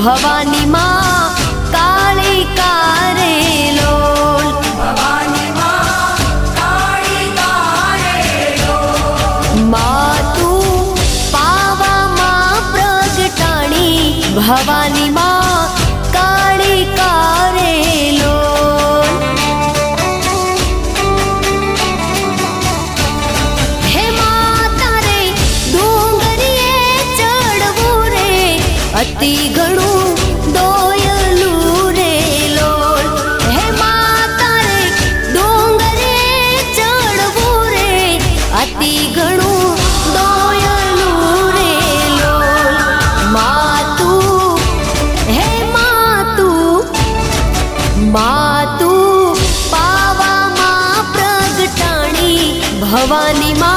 ભવાની માં કાળી કારે લોલ ભવાની માં કાળી કારે લોલ માં તું પાવામાં પ્રગટાણી ભવાની માં કાળી કારે લોલ હે માતા રે ડુંગરીએ ચડવું રે અતિ ઘણું દોયલું રે લોલ હે માતા રે ડુંગરીએ ચડવું રે અતિ ઘણું દોયલું રે લોલ માતું હે માતું પાવામાં પ્રગટાણી ભવાની માં